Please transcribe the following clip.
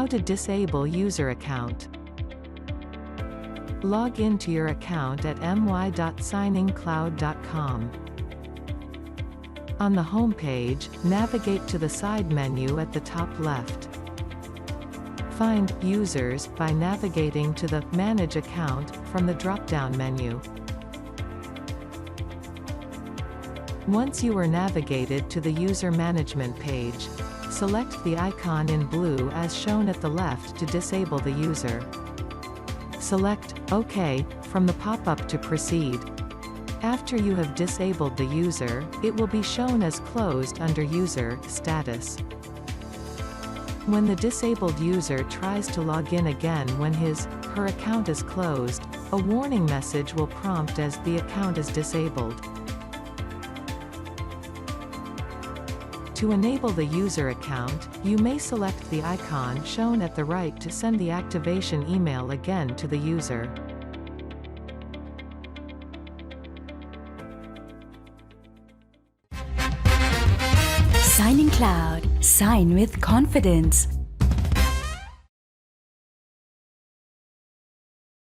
How to disable user account. Log into your account at my.signingcloud.com. On the home page, navigate to the side menu at the top left. Find Users by navigating to the Manage Account from the drop-down menu. Once you are navigated to the user management page, select the icon in blue as shown at the left to disable the user. Select OK from the pop-up to proceed. After you have disabled the user, it will be shown as closed under User Status. When the disabled user tries to log in again when his/her account is closed, a warning message will prompt as the account is disabled. To enable the user account, you may select the icon shown at the right to send the activation email again to the user. SigningCloud. Sign with confidence.